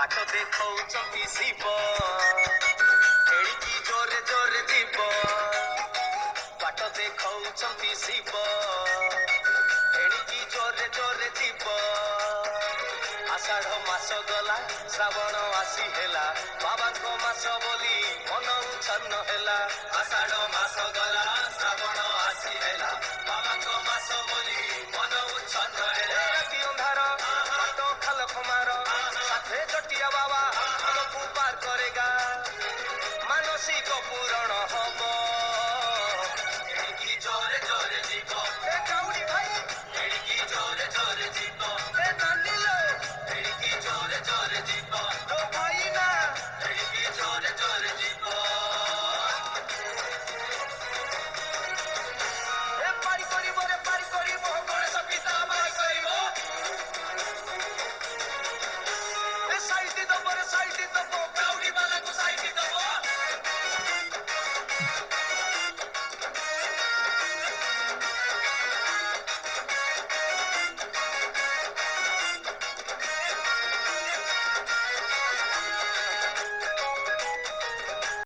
बाट देखौचंती शिव एड़िकी जोरे जोरे जीव बाट देखौचंती शिव एड़िकी जोरे जोरे जीव आषाढ़ मास गला श्रावण आसी हेला बाबा को मास बोली मन उच्छन्न हेला आषाढ़ मास गला श्रावण आसी हेला बाबा को मास बोली मन उच्छन्न हेला राति अंधार बाट खाल खमार साथे जटिया बाबा हमको पार करेगा मानसिक पूरण हब एड़िकी जोरे जोरे जीव ए काउडी भाई एड़िकी जोरे जोरे जीव ए नानी लो एड़िकी जोरे जोरे जीव तो भाई ना एड़िकी जोरे जोरे जीव ए पारी करिबो गणेश पिता पारी करिबो ए साइड दबो काउडी वाला को साइड दबो